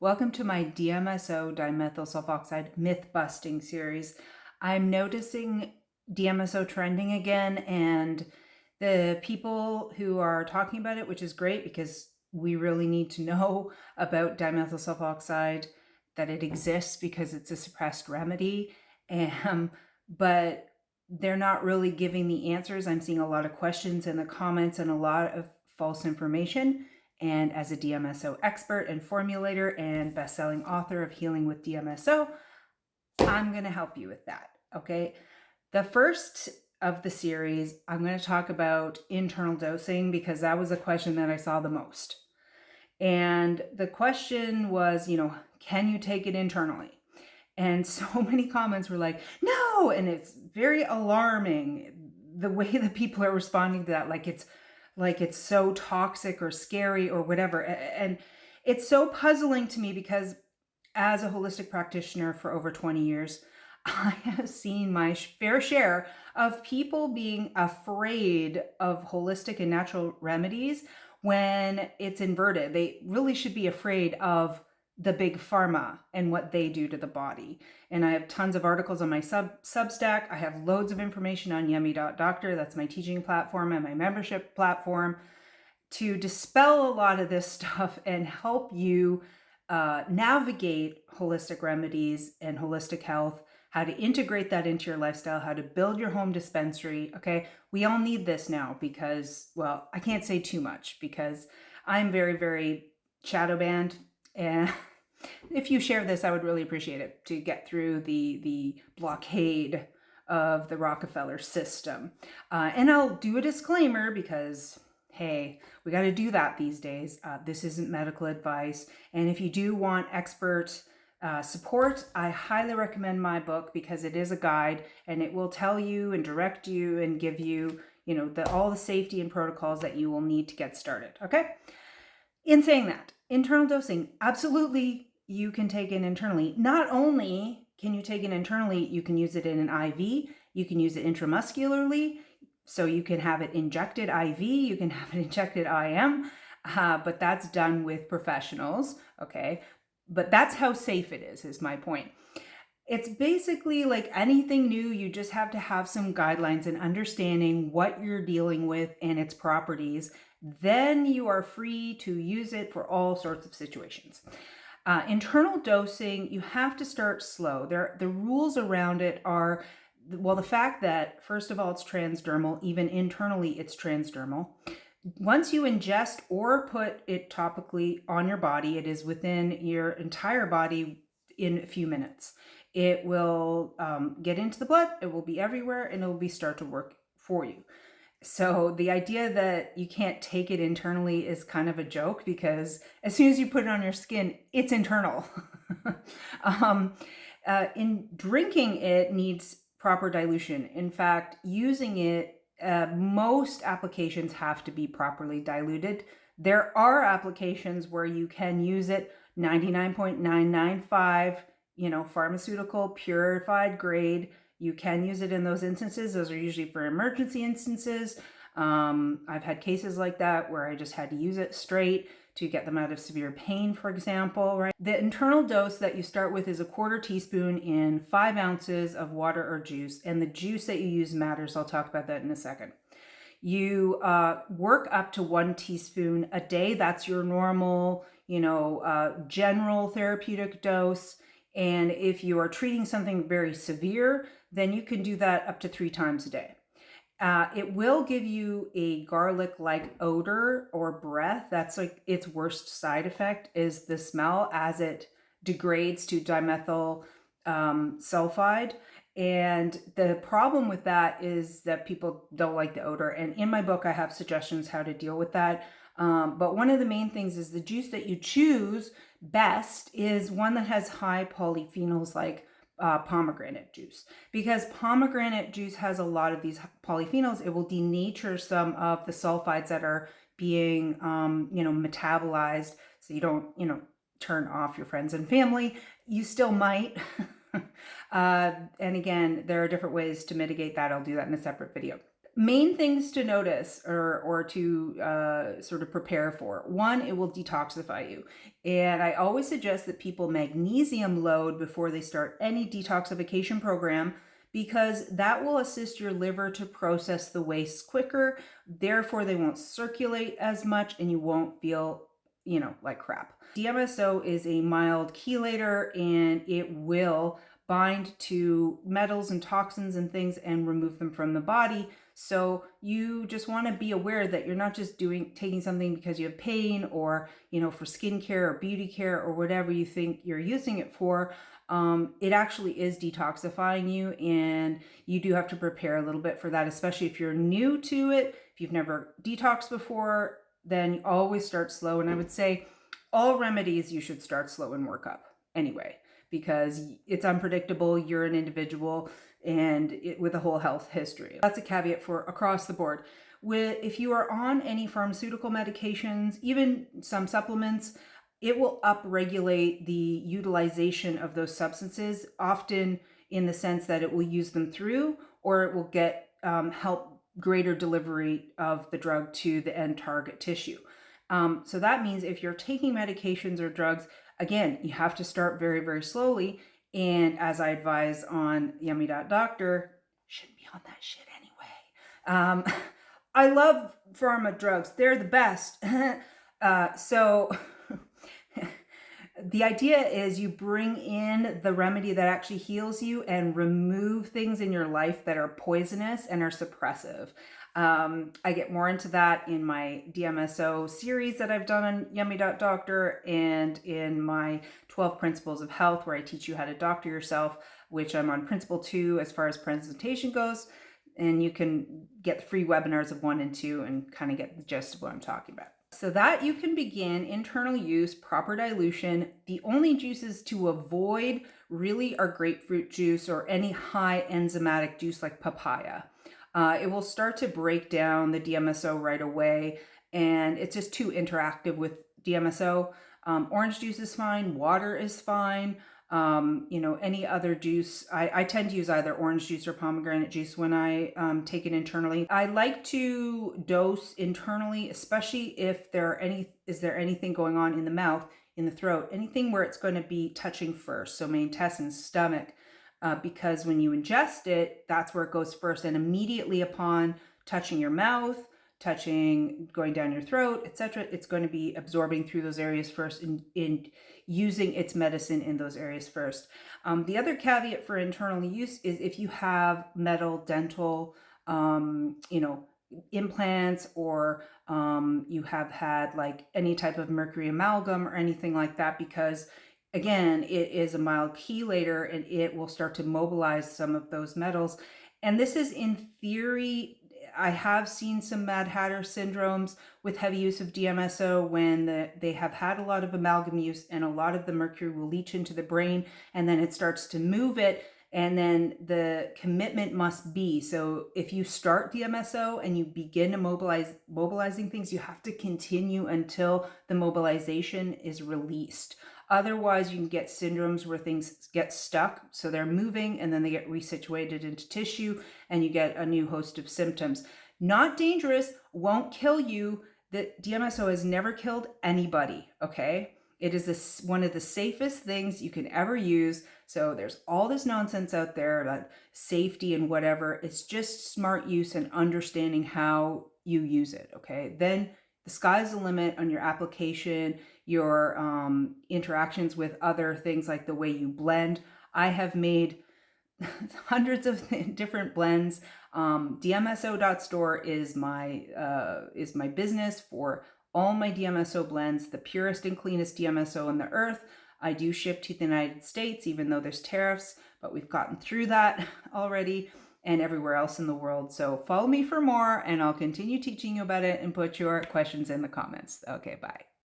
Welcome to my DMSO dimethylsulfoxide myth-busting series. I'm noticing DMSO trending again, and the people who are talking about it, which is great because we really need to know about dimethylsulfoxide, that it exists because it's a suppressed remedy. But they're not really giving the answers. I'm seeing a lot of questions in the comments and a lot of false information. And as a DMSO expert and formulator and best-selling author of Healing with DMSO, I'm going to help you with that, okay? The first of the series, I'm going to talk about internal dosing because that was a question that I saw the most. And the question was, can you take it internally? And so many comments were like, no, and it's very alarming the way that people are responding to that, like it's so toxic or scary or whatever. And it's so puzzling to me because as a holistic practitioner for over 20 years, I have seen my fair share of people being afraid of holistic and natural remedies when it's inverted. They really should be afraid of the big pharma and what they do to the body. And I have tons of articles on my Substack. I have loads of information on yummy.doctor. That's my teaching platform and my membership platform to dispel a lot of this stuff and help you navigate holistic remedies and holistic health, how to integrate that into your lifestyle, how to build your home dispensary. Okay, we all need this now because, well, I can't say too much because I'm very, very shadow banned, and if you share this, I would really appreciate it to get through the blockade of the Rockefeller system. And I'll do a disclaimer because, hey, we got to do that these days. This isn't medical advice. And if you do want expert support, I highly recommend my book because it is a guide and it will tell you and direct you and give you, all the safety and protocols that you will need to get started. Okay. In saying that, internal dosing, absolutely, you can take it internally. Not only can you take it internally, you can use it in an IV, you can use it intramuscularly, so you can have it injected IV, you can have it injected IM, but that's done with professionals, okay? But that's how safe it is my point. It's basically like anything new, you just have to have some guidelines and understanding what you're dealing with and its properties. Then you are free to use it for all sorts of situations. Internal dosing, you have to start slow. The rules around it are, well, the fact that, first of all, it's transdermal, even internally it's transdermal. Once you ingest or put it topically on your body, it is within your entire body in a few minutes. It will get into the blood, it will be everywhere, and it will start to work for you. So the idea that you can't take it internally is kind of a joke because as soon as you put it on your skin, it's internal. In drinking it needs proper dilution. In fact, using it, most applications have to be properly diluted. There are applications where you can use it 99.995, pharmaceutical purified grade. You can use it in those instances. Those are usually for emergency instances. I've had cases like that where I just had to use it straight to get them out of severe pain, for example, right? The internal dose that you start with is a 1/4 teaspoon in 5 ounces of water or juice. And the juice that you use matters. I'll talk about that in a second. You work up to 1 teaspoon a day. That's your normal, general therapeutic dose. And if you are treating something very severe, then you can do that up to 3 times a day. It will give you a garlic-like odor or breath. That's like its worst side effect is the smell as it degrades to dimethyl sulfide. And the problem with that is that people don't like the odor. And in my book, I have suggestions how to deal with that. But one of the main things is the juice that you choose best is one that has high polyphenols like pomegranate juice, because pomegranate juice has a lot of these polyphenols. It will denature some of the sulfides that are being, metabolized. So you don't, turn off your friends and family. You still might. And again, there are different ways to mitigate that. I'll do that in a separate video. Main things to notice or to sort of prepare for. One, it will detoxify you. And I always suggest that people magnesium load before they start any detoxification program, because that will assist your liver to process the waste quicker. Therefore, they won't circulate as much and you won't feel, like crap. DMSO is a mild chelator and it will bind to metals and toxins and things and remove them from the body. So you just want to be aware that you're not just taking something because you have pain or, for skincare or beauty care or whatever you think you're using it for. It actually is detoxifying you, and you do have to prepare a little bit for that, especially if you're new to it. If you've never detoxed before, then you always start slow. And I would say all remedies you should start slow and work up anyway, because it's unpredictable. You're an individual and with a whole health history. That's a caveat for across the board. If you are on any pharmaceutical medications, even some supplements, it will upregulate the utilization of those substances, often in the sense that it will use them through, or it will get help greater delivery of the drug to the end target tissue. So that means if you're taking medications or drugs, again, you have to start very, very slowly. And as I advise on yummy.doctor, shouldn't be on that shit anyway. I love pharma drugs. They're the best. So the idea is you bring in the remedy that actually heals you and remove things in your life that are poisonous and are suppressive. I get more into that in my DMSO series that I've done on yummy.doctor and in my 12 Principles of Health, where I teach you how to doctor yourself, which I'm on Principle 2 as far as presentation goes. And you can get the free webinars of 1 and 2 and kind of get the gist of what I'm talking about. So that you can begin internal use, proper dilution. The only juices to avoid really are grapefruit juice or any high enzymatic juice like papaya. It will start to break down the DMSO right away, and it's just too interactive with DMSO. Orange juice is fine, water is fine. Any other juice. I tend to use either orange juice or pomegranate juice when I take it internally. I like to dose internally, especially if is there anything going on in the mouth, in the throat, anything where it's going to be touching first. So my intestines, stomach, because when you ingest it, that's where it goes first. And immediately upon touching your mouth, going down your throat, etc., it's going to be absorbing through those areas first in using its medicine in those areas first. The other caveat for internal use is if you have metal, dental, implants, or you have had like any type of mercury amalgam or anything like that, because again, it is a mild chelator and it will start to mobilize some of those metals. And this is in theory. I have seen some Mad Hatter syndromes with heavy use of DMSO when they have had a lot of amalgam use, and a lot of the mercury will leach into the brain and then it starts to move it. And then the commitment must be, so if you start DMSO and you begin to mobilizing things, you have to continue until the mobilization is released. Otherwise, you can get syndromes where things get stuck, so they're moving and then they get resituated into tissue and you get a new host of symptoms. Not dangerous, won't kill you. The DMSO has never killed anybody, okay? It is one of the safest things you can ever use. So there's all this nonsense out there about safety and whatever. It's just smart use and understanding how you use it, okay? Then the sky's the limit on your application, your interactions with other things like the way you blend. I have made hundreds of different blends. DMSO.store is my business for all my DMSO blends, the purest and cleanest DMSO on the earth. I do ship to the United States, even though there's tariffs, but we've gotten through that already, and everywhere else in the world. So follow me for more, and I'll continue teaching you about it, and put your questions in the comments. Okay, bye.